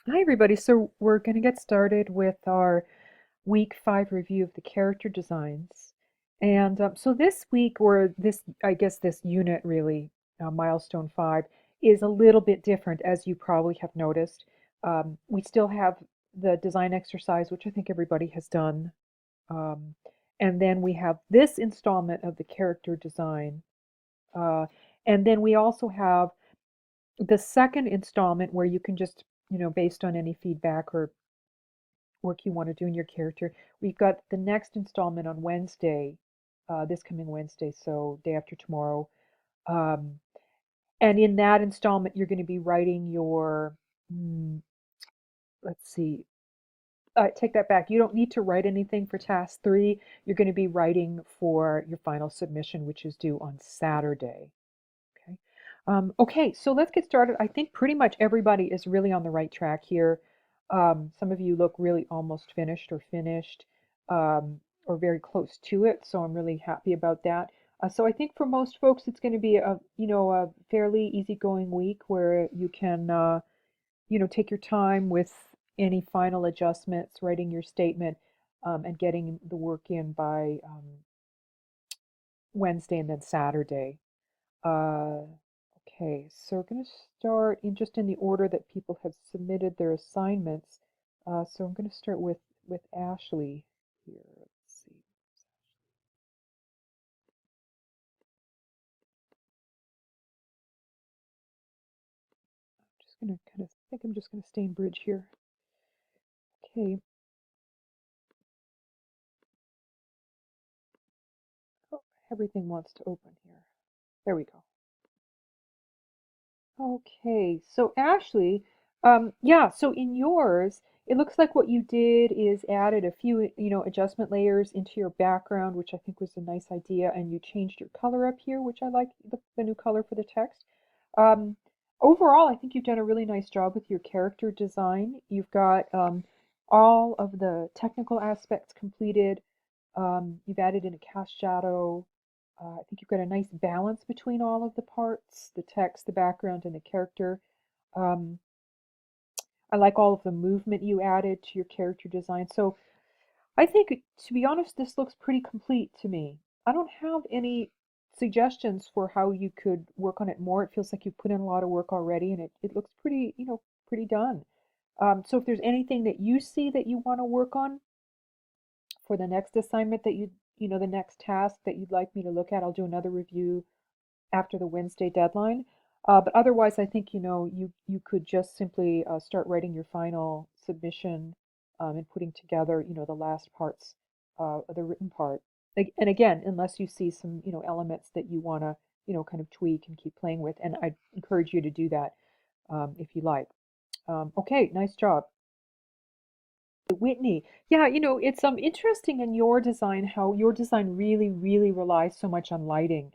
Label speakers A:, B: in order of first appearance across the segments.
A: Hi, everybody. So we're going to get started with our week 5 review of the character designs. And so this week, or this, I guess this unit really, milestone 5, is a little bit different, as you probably have noticed. We still have the design exercise, which I think everybody has done. Um, and then we have this installment of the character design. Uh, and then we also have the second installment where you can just, based on any feedback or work you want to do in your character. We've got the next installment on Wednesday, this coming Wednesday, so day after tomorrow. Um, and in that installment, you're going to be writing your, mm, let's see, take that back. You don't need to write anything for task 3. You're going to be writing for your final submission, which is due on Saturday. Okay. Okay, so let's get started. I think pretty much everybody is really on the right track here. Some of you look really almost finished or finished, or very close to it, so I'm really happy about that. So I think for most folks, it's going to be a fairly easygoing week where you can, take your time with any final adjustments, writing your statement, and getting the work in by Wednesday and then Saturday. Uh, okay, so we're going to start in just in the order that people have submitted their assignments. So I'm going to start with Ashley here. Let's see. Just going to kind of I think I'm just going to stay in bridge here. Okay. Oh, everything wants to open here. There we go. Okay, so Ashley, yeah, so in yours, it looks like what you did is added a few, adjustment layers into your background, which I think was a nice idea, and you changed your color up here, which I like the new color for the text. Um, Overall, I think you've done a really nice job with your character design. You've got all of the technical aspects completed. You've added in a cast shadow. I think you've got a nice balance between all of the parts, the text, the background, and the character. Um, I like all of the movement you added to your character design. So I think, to be honest, this looks pretty complete to me. I don't have any suggestions for how you could work on it more. It feels like you've put in a lot of work already, and it looks pretty, pretty done. So if there's anything that you see that you want to work on for the next assignment that the next task that you'd like me to look at, I'll do another review after the Wednesday deadline. But otherwise, I think you could just simply start writing your final submission and putting together the last parts of the written part. And again, unless you see some elements that you want to kind of tweak and keep playing with, and I encourage you to do that if you like. Okay, nice job. Whitney. Yeah, it's interesting in your design how your design really, really relies so much on lighting,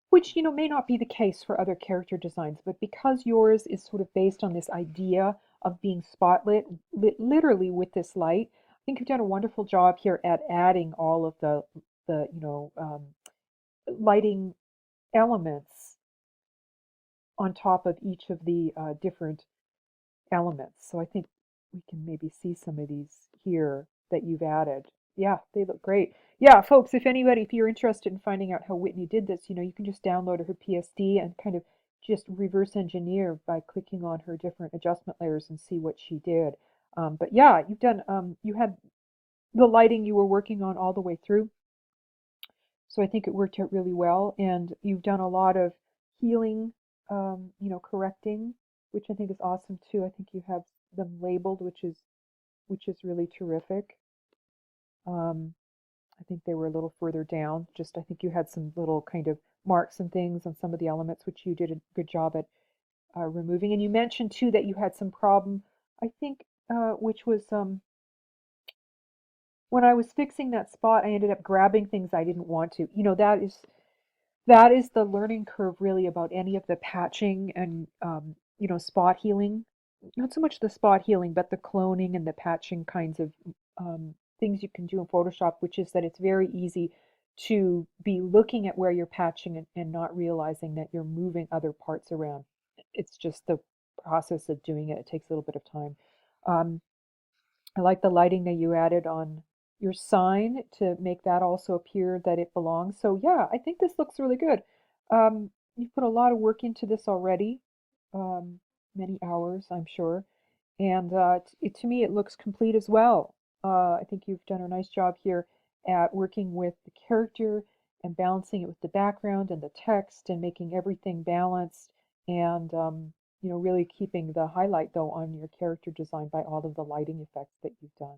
A: which may not be the case for other character designs, but because yours is sort of based on this idea of being spotlit, literally with this light, I think you've done a wonderful job here at adding all of the lighting elements on top of each of the different elements. So I think we can maybe see some of these here that you've added. Yeah, they look great. Yeah, folks, if you're interested in finding out how Whitney did this, you can just download her PSD and kind of just reverse engineer by clicking on her different adjustment layers and see what she did. But yeah, you had the lighting you were working on all the way through. So I think it worked out really well. And you've done a lot of healing, correcting, which I think is awesome too. I think you have them labeled, which is really terrific. Um, I think they were a little further down. Just I think you had some little kind of marks and things on some of the elements, which you did a good job at removing. And you mentioned too that you had some problem, I think, which was when I was fixing that spot, I ended up grabbing things I didn't want to. That is the learning curve really about any of the patching and spot healing. Not so much the spot healing, but the cloning and the patching kinds of things you can do in Photoshop, which is that it's very easy to be looking at where you're patching and not realizing that you're moving other parts around. It's just the process of doing it. It takes a little bit of time. Um, I like the lighting that you added on your sign to make that also appear that it belongs. So yeah, I think this looks really good. You've put a lot of work into this already, um, many hours, I'm sure. And to me, it looks complete as well. I think you've done a nice job here at working with the character and balancing it with the background and the text and making everything balanced and really keeping the highlight though on your character design by all of the lighting effects that you've done.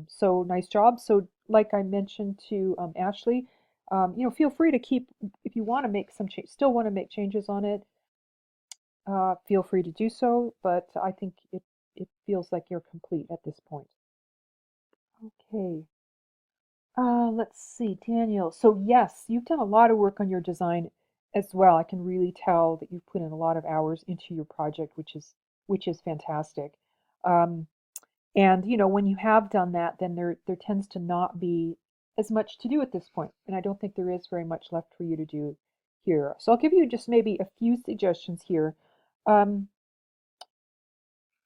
A: So nice job. So like I mentioned to Ashley, feel free to keep if you want to make some change, still want to make changes on it, feel free to do so, but I think it feels like you're complete at this point. Okay. Let's see, Daniel. So yes, you've done a lot of work on your design as well. I can really tell that you've put in a lot of hours into your project, which is fantastic. Um, and when you have done that, then there tends to not be as much to do at this point, and I don't think there is very much left for you to do here. So I'll give you just maybe a few suggestions here. Um,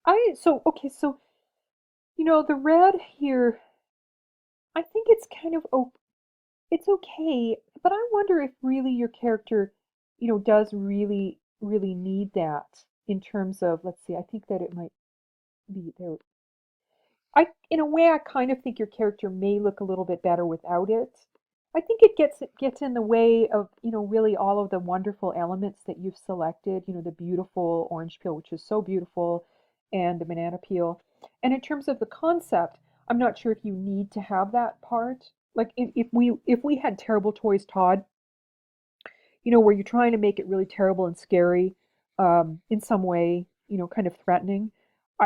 A: okay, so the red here, I think it's kind of it's okay, but I wonder if really your character, does really really need that in terms of, let's see, I think that it might be there. In a way, I kind of think your character may look a little bit better without it. I think it gets in the way of, really all of the wonderful elements that you've selected, the beautiful orange peel, which is so beautiful, and the banana peel. And in terms of the concept, I'm not sure if you need to have that part. Like if we had Terrible Toys Todd, where you're trying to make it really terrible and scary, in some way, kind of threatening.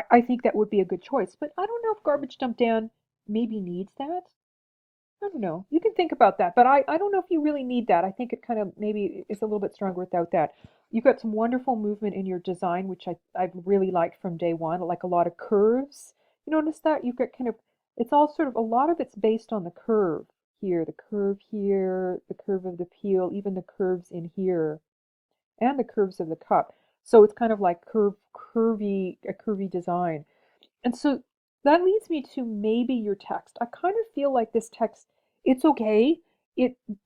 A: I think that would be a good choice. But I don't know if Garbage Dump Dan maybe needs that. I don't know. You can think about that, but I don't know if you really need that. I think it kind of maybe is a little bit stronger without that. You've got some wonderful movement in your design, which I've really liked from day one, like a lot of curves. You notice that? You've got kind of, it's all sort of, a lot of it's based on the curve here, the curve of the peel, even the curves in here, and the curves of the cup. So it's kind of like a curvy design. And so that leads me to maybe your text. I kind of feel like this text, it's okay.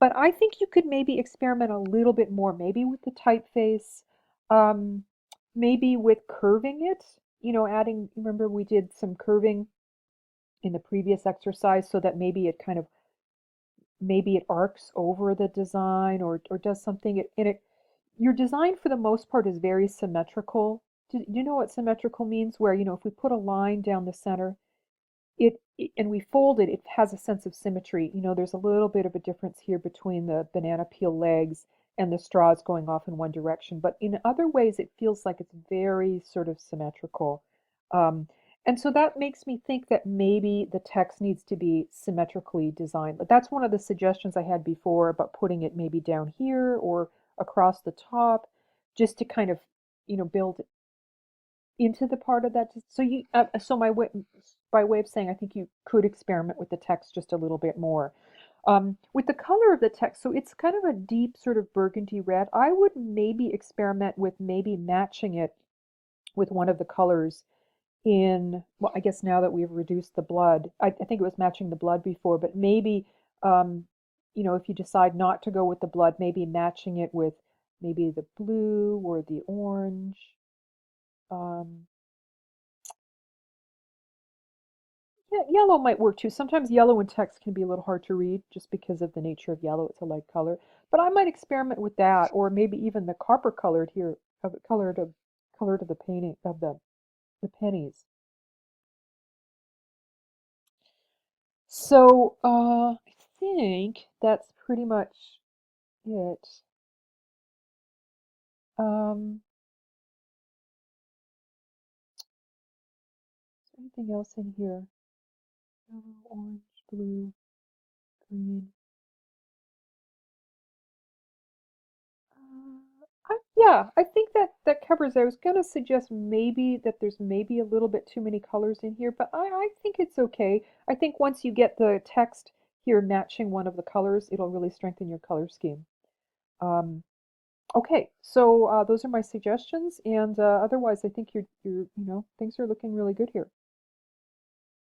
A: But I think you could maybe experiment a little bit more, maybe with the typeface, um, maybe with curving it, adding, remember we did some curving in the previous exercise so that maybe it arcs over the design or does something in it. Your design for the most part is very symmetrical. Do you know what symmetrical means? Where, if we put a line down the center, and we fold it, it has a sense of symmetry. There's a little bit of a difference here between the banana peel legs and the straws going off in one direction, but in other ways it feels like it's very sort of symmetrical. Um, and so that makes me think that maybe the text needs to be symmetrically designed. But that's one of the suggestions I had before about putting it maybe down here or across the top, just to kind of, build into the part of that. So by way of saying, I think you could experiment with the text just a little bit more. With the color of the text, so it's kind of a deep sort of burgundy red. I would maybe experiment with maybe matching it with one of the colors well, I guess now that we've reduced the blood, I think it was matching the blood before, but maybe, um, if you decide not to go with the blood, maybe matching it with maybe the blue or the orange. Um, Yeah, yellow might work too. Sometimes yellow in text can be a little hard to read just because of the nature of yellow. It's a light color. But I might experiment with that, or maybe even the copper colored here, color to the painting of the pennies. So I think that's pretty much it. Um, is there anything else in here? Yellow, orange, blue, green. Yeah, I think that covers it. I was gonna suggest maybe that there's maybe a little bit too many colors in here, but I think it's okay. I think once you get the text here matching one of the colors, it'll really strengthen your color scheme. Um, okay, so those are my suggestions, and otherwise, I think things are looking really good here.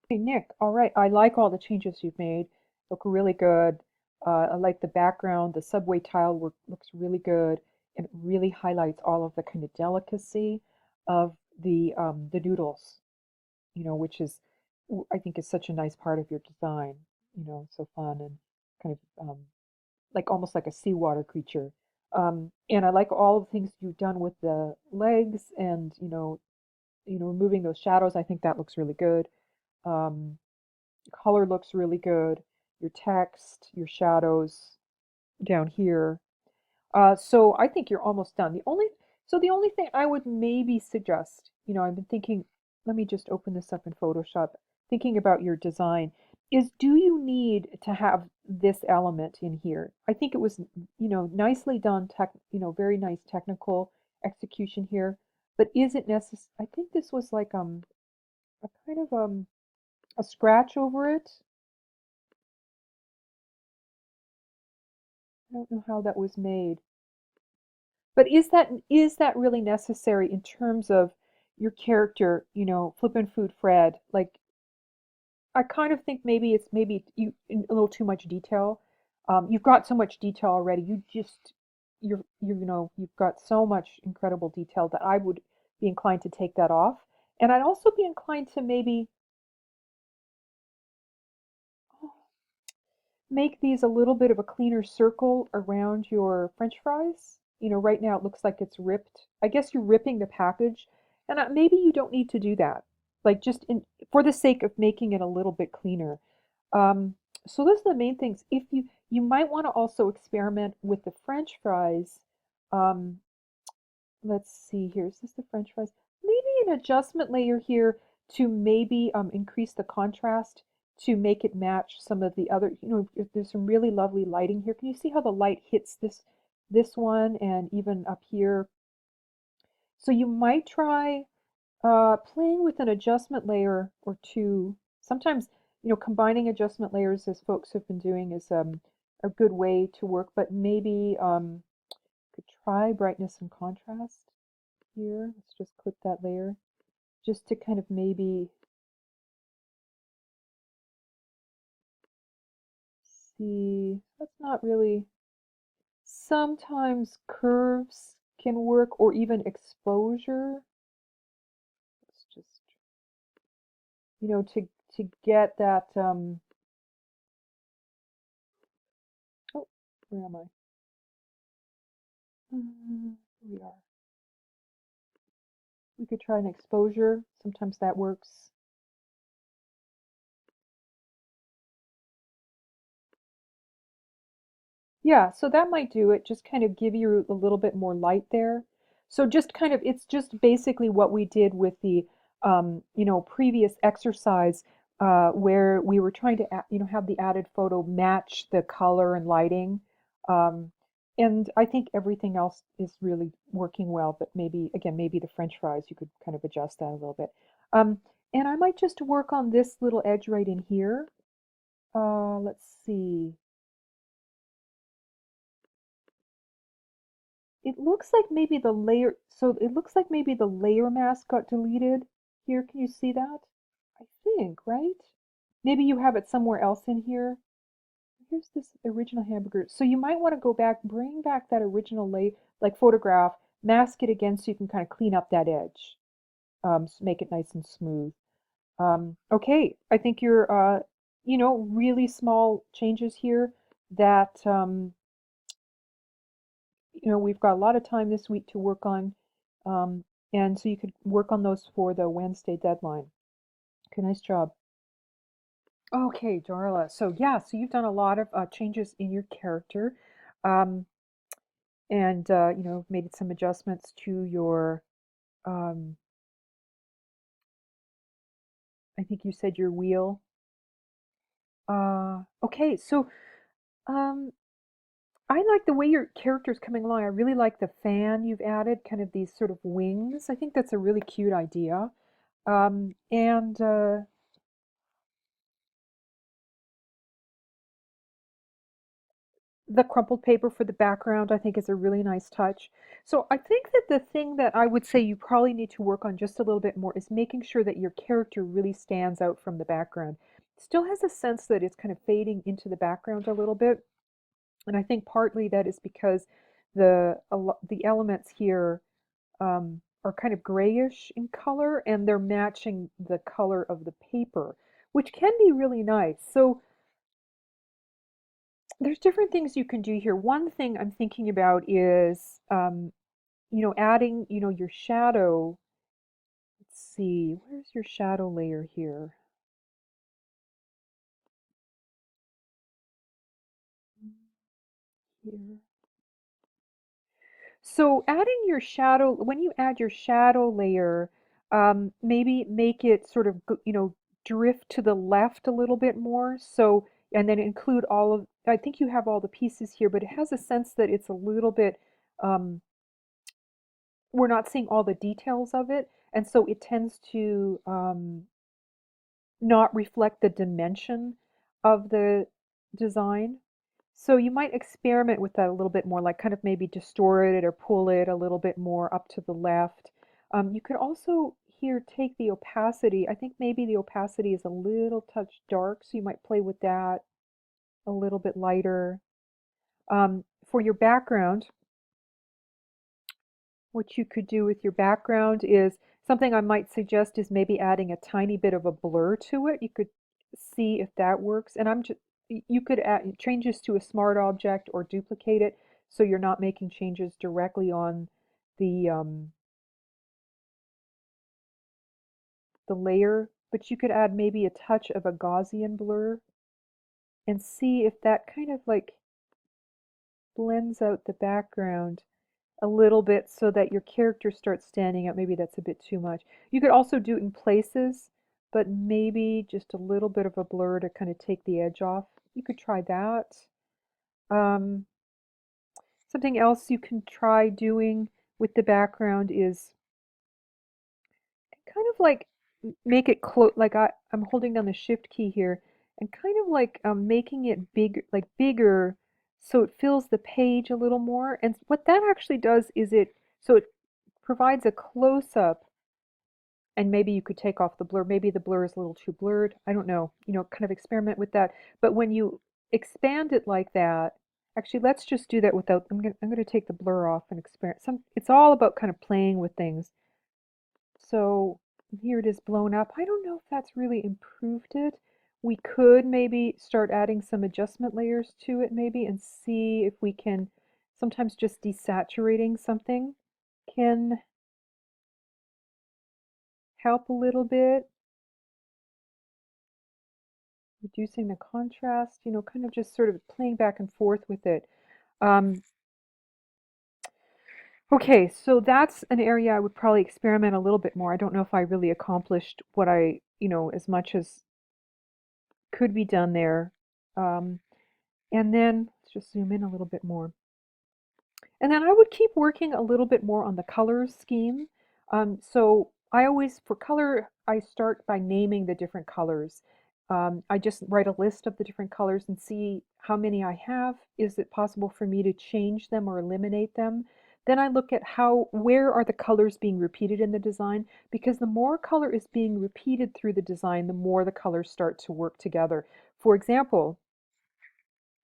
A: Hey, Nick, all right. I like all the changes you've made. Look really good. I like the background. The subway tile looks really good, and it really highlights all of the kind of delicacy of the noodles, which is I think is such a nice part of your design. So fun and kind of like almost like a seawater creature. And I like all the things you've done with the legs and removing those shadows. I think that looks really good. Um, Color looks really good. Your text, your shadows down here. So I think you're almost done. The only thing I would maybe suggest, I've been thinking, let me just open this up in Photoshop, thinking about your design, is do you need to have this element in here? I think it was, nicely done, very nice technical execution here, but is it necessary? I think this was like a kind of a scratch over it. I don't know how that was made. But is that really necessary in terms of your character, Flippin' Food Fred? Like, I kind of think maybe you a little too much detail. You've got so much detail already. You've got so much incredible detail that I would be inclined to take that off. And I'd also be inclined to maybe oh, make these a little bit of a cleaner circle around your French fries. Right now it looks like it's ripped. I guess you're ripping the package, and maybe you don't need to do that. Like for the sake of making it a little bit cleaner. Um, so those are the main things. If you might want to also experiment with the French fries. Um, let's see here. Is this the French fries? Maybe an adjustment layer here to maybe increase the contrast to make it match some of the other, if there's some really lovely lighting here. Can you see how the light hits this one and even up here? So you might try playing with an adjustment layer or two. Sometimes, combining adjustment layers, as folks have been doing, is a good way to work, but maybe could try brightness and contrast here. Let's just click that layer just to kind of maybe see. That's not really. Sometimes curves can work or even exposure. Let's just, to get that. Oh, where am I? Here we are. We could try an exposure. Sometimes that works. Yeah, so that might do it. Just kind of give you a little bit more light there. So just kind of, it's just basically what we did with the, previous exercise where we were trying to, have the added photo match the color and lighting. Um, and I think everything else is really working well, but maybe, again, maybe the French fries, you could kind of adjust that a little bit. Um, and I might just work on this little edge right in here. Let's see. It looks like maybe the layer, so it looks like maybe the layer mask got deleted. Here, can you see that? I think, right? Maybe you have it somewhere else in here. Here's this original hamburger. So you might want to go back, bring back that original like photograph, mask it again so you can kind of clean up that edge, make it nice and smooth. Okay, I think you're, really small changes here that, we've got a lot of time this week to work on. Um, and so you could work on those for the Wednesday deadline. Okay, nice job. Okay, Darla. So yeah, so you've done a lot of changes in your character, um, and made some adjustments to your. Um, I think you said your wheel. Okay, so um, I like the way your character's coming along. I really like the fan you've added, kind of these sort of wings. I think that's a really cute idea. And The crumpled paper for the background, I think, is a really nice touch. So I think that the thing that I would say you probably need to work on just a little bit more is making sure that your character really stands out from the background. Still has a sense that it's kind of fading into the background a little bit. And I think partly that is because the elements here are kind of grayish in color and they're matching the color of the paper, which can be really nice. So there's different things you can do here. One thing I'm thinking about is, adding, your shadow. Let's see, where's your shadow layer here? Here. So adding your shadow, when you add your shadow layer, maybe make it sort of, drift to the left a little bit more. So, and then include I think you have all the pieces here, but it has a sense that it's a little bit, um, we're not seeing all the details of it. And so it tends to not reflect the dimension of the design. So you might experiment with that a little bit more, like kind of maybe distort it or pull it a little bit more up to the left. You could also here take the opacity. I think maybe the opacity is a little touch dark, so you might play with that a little bit lighter. For your background, what you could do with your background is something I might suggest is maybe adding a tiny bit of a blur to it. You could see if that works. And you could add changes to a smart object or duplicate it so you're not making changes directly on the um, the layer. But you could add maybe a touch of a Gaussian blur and see if that kind of like blends out the background a little bit so that your character starts standing out. Maybe that's a bit too much. You could also do it in places, but maybe just a little bit of a blur to kind of take the edge off. You could try that. Um, Something else you can try doing with the background is kind of like make it close, like I'm holding down the shift key here and kind of like making it big, like bigger so it fills the page a little more. And what that actually does is so it provides a close up and maybe you could take off the blur. Maybe the blur is a little too blurred. I don't know, kind of experiment with that. But when you expand it like that, actually, let's just do that without, I'm gonna take the blur off and experiment. It's all about kind of playing with things. So here it is blown up. I don't know if that's really improved it. We could maybe start adding some adjustment layers to it maybe and see if we can, sometimes just desaturating something can help a little bit. Reducing the contrast, kind of just sort of playing back and forth with it. Um, okay, so that's an area I would probably experiment a little bit more. I don't know if I really accomplished what as much as could be done there. Um, and then let's just zoom in a little bit more. And then I would keep working a little bit more on the colors scheme. So I always, for color, I start by naming the different colors. I just write a list of the different colors and see how many I have. Is it possible for me to change them or eliminate them? Then I look at where are the colors being repeated in the design? Because the more color is being repeated through the design, the more the colors start to work together. For example,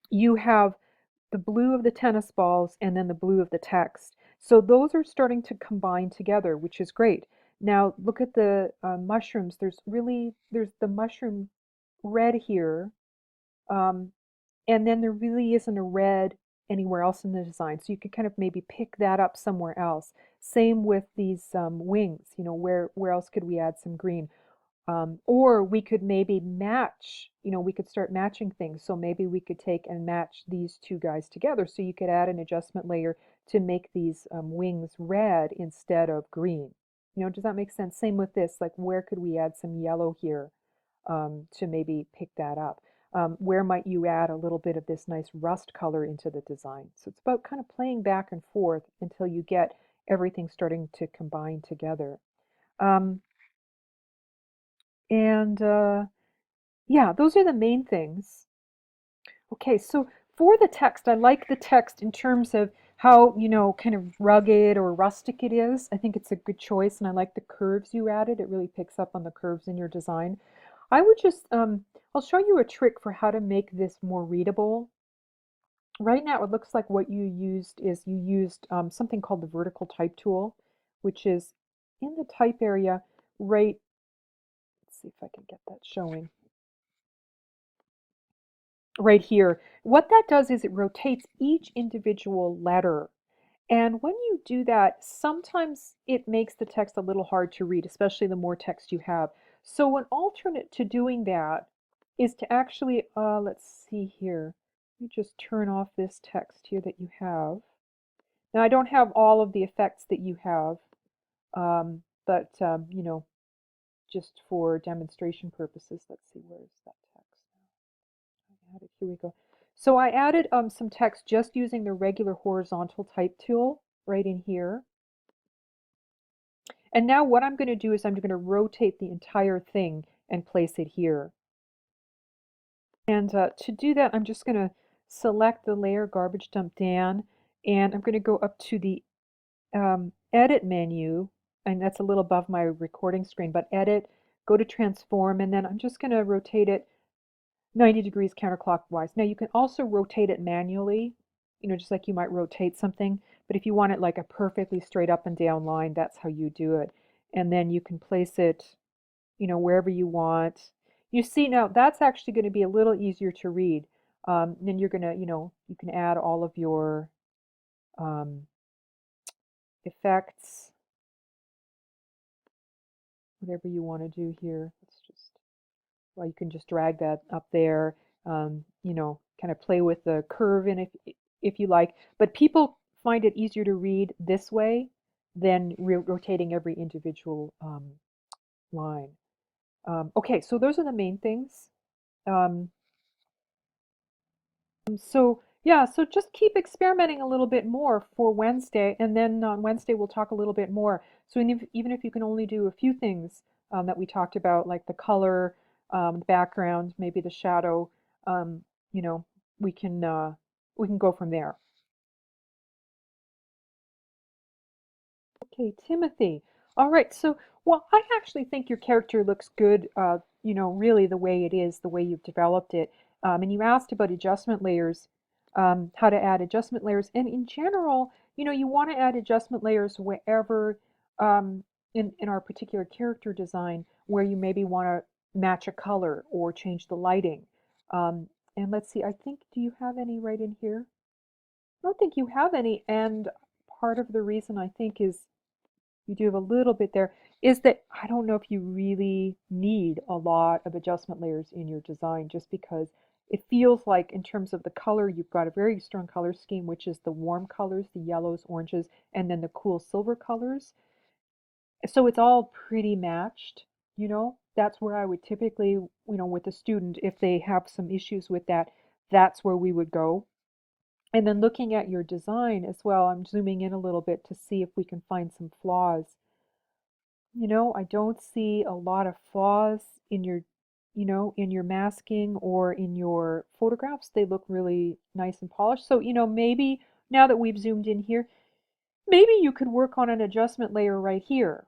A: you have the blue of the tennis balls and then the blue of the text. So those are starting to combine together, which is great. Now look at the mushrooms. There's the mushroom red here, um, and then there really isn't a red anywhere else in the design. So you could kind of maybe pick that up somewhere else. Same with these wings. Where else could we add some green? Or we could maybe we could start matching things. So maybe we could take and match these two guys together. So you could add an adjustment layer to make these wings red instead of green. Does that make sense? Same with this, like where could we add some yellow here to maybe pick that up? Where might you add a little bit of this nice rust color into the design? So it's about kind of playing back and forth until you get everything starting to combine together. Um, and yeah, those are the main things. Okay, so for the text, I like the text in terms of how, you know, kind of rugged or rustic it is. I think it's a good choice, and I like the curves you added. It really picks up on the curves in your design. I would just, I'll show you a trick for how to make this more readable. Right now, it looks like what you used is you used something called the vertical type tool, which is in the type area right, let's see if I can get that showing, right here. What that does is it rotates each individual letter. And when you do that, sometimes it makes the text a little hard to read, especially the more text you have. So an alternate to doing that is to actually, let's see here. Let me just turn off this text here that you have. Now I don't have all of the effects that you have, but you know, just for demonstration purposes, let's see, where is that text now? I added, here we go. So I added some text just using the regular horizontal type tool right in here. And now what I'm going to do is I'm going to rotate the entire thing and place it here. And to do that, I'm just going to select the layer garbage dump Dan, and I'm going to go up to the edit menu, and that's a little above my recording screen, but edit, go to transform, and then I'm just going to rotate it 90 degrees counterclockwise. Now you can also rotate it manually, you know, just like you might rotate something, but if you want it like a perfectly straight up and down line, that's how you do it. And then you can place it, you know, wherever you want. You see now that's actually going to be a little easier to read. Then you're going to, you know, you can add all of your um, effects, whatever you want to do here. Let's just, well, you can just drag that up there, you know, kind of play with the curve in if you like. But people find it easier to read this way than rotating every individual line. Okay, so those are the main things. Um, so yeah, so just keep experimenting a little bit more for Wednesday, and then on Wednesday we'll talk a little bit more. So even if you can only do a few things that we talked about, like the color, the background, maybe the shadow, you know, we can go from there. Okay, Timothy. All right, so, well, I actually think your character looks good, you know, really the way it is, the way you've developed it. And you asked about adjustment layers, how to add adjustment layers. And in general, you know, you want to add adjustment layers wherever, um, in our particular character design, where you maybe want to match a color or change the lighting. And let's see, I think, do you have any right in here? I don't think you have any, and part of the reason I think is you do have a little bit there, is that I don't know if you really need a lot of adjustment layers in your design just because it feels like in terms of the color, you've got a very strong color scheme, which is the warm colors, the yellows, oranges, and then the cool silver colors. So it's all pretty matched, you know. That's where I would typically, you know, with a student, if they have some issues with that, that's where we would go. And then looking at your design as well, I'm zooming in a little bit to see if we can find some flaws. You know, I don't see a lot of flaws in your, you know, in your masking or in your photographs. They look really nice and polished. So, you know, maybe now that we've zoomed in here, maybe you could work on an adjustment layer right here.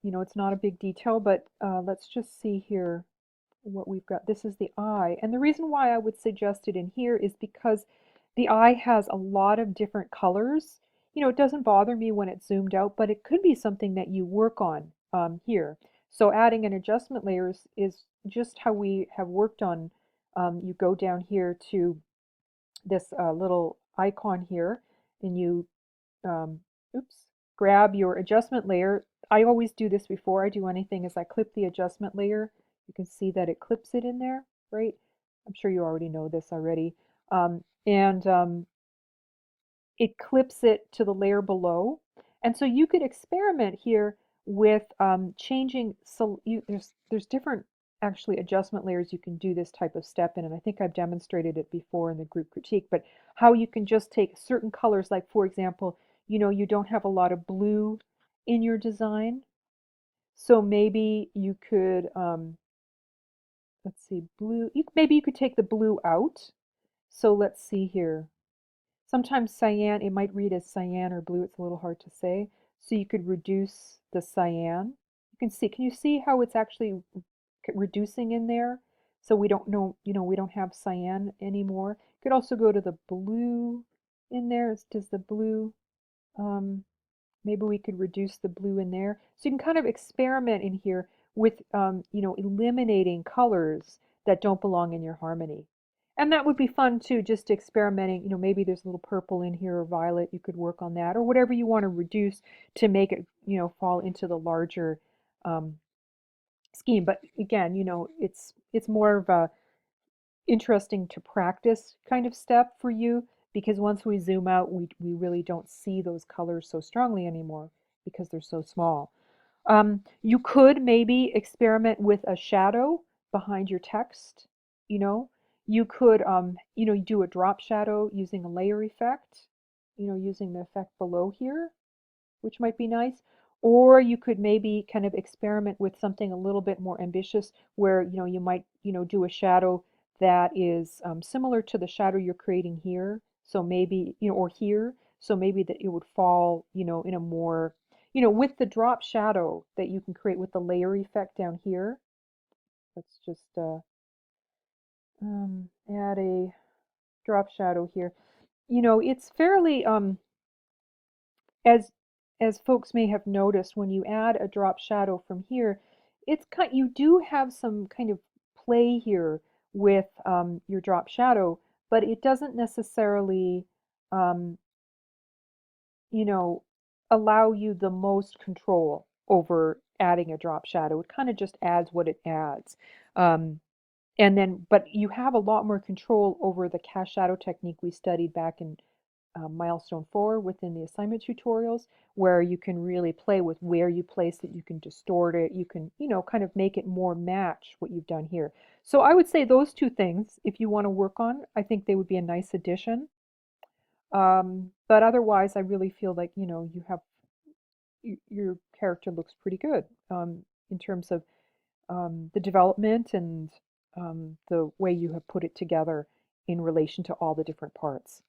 A: You know, it's not a big detail, but let's just see here what we've got. This is the eye. And the reason why I would suggest it in here is because the eye has a lot of different colors. You know, it doesn't bother me when it's zoomed out, but it could be something that you work on here. So adding an adjustment layer is just how we have worked on. You go down here to this little icon here, and you, um, oops, grab your adjustment layer. I always do this before I do anything is I clip the adjustment layer. You can see that it clips it in there, right? I'm sure you already know this already. And it clips it to the layer below. And so you could experiment here with changing, so there's different actually adjustment layers you can do this type of step in, and I think I've demonstrated it before in the group critique, but how you can just take certain colors, like for example, you know, you don't have a lot of blue in your design, so maybe you could, let's see, blue, maybe you could take the blue out, So let's see here. Sometimes cyan, it might read as cyan or blue. It's a little hard to say. So you could reduce the cyan. You can see, can you see how it's actually reducing in there? So we don't know, we don't have cyan anymore. You could also go to the blue in there. Does the blue, um, maybe we could reduce the blue in there. So you can kind of experiment in here with, eliminating colors that don't belong in your harmony. And that would be fun too, just experimenting. Maybe there's a little purple in here or violet. You could work on that or whatever you want to reduce to make it, fall into the larger um, scheme. But again, it's more of a interesting to practice kind of step for you because once we zoom out, we really don't see those colors so strongly anymore because they're so small. You could maybe experiment with a shadow behind your text. You know, you could, do a drop shadow using a layer effect, using the effect below here, which might be nice. Or you could maybe kind of experiment with something a little bit more ambitious where, you might, do a shadow that is similar to the shadow you're creating here. So maybe, or here. So maybe that it would fall, in a more, with the drop shadow that you can create with the layer effect down here. Let's just add a drop shadow here. It's fairly, as folks may have noticed, when you add a drop shadow from here, you do have some kind of play here with your drop shadow, but it doesn't necessarily, um, you know, allow you the most control over adding a drop shadow. It kind of just adds what it adds. Um, but you have a lot more control over the cast shadow technique we studied back in Milestone 4 within the assignment tutorials, where you can really play with where you place it, you can distort it, you can, kind of make it more match what you've done here. So I would say those two things, if you want to work on, I think they would be a nice addition. But otherwise, I really feel like, your character looks pretty good in terms of the development and the way you have put it together in relation to all the different parts.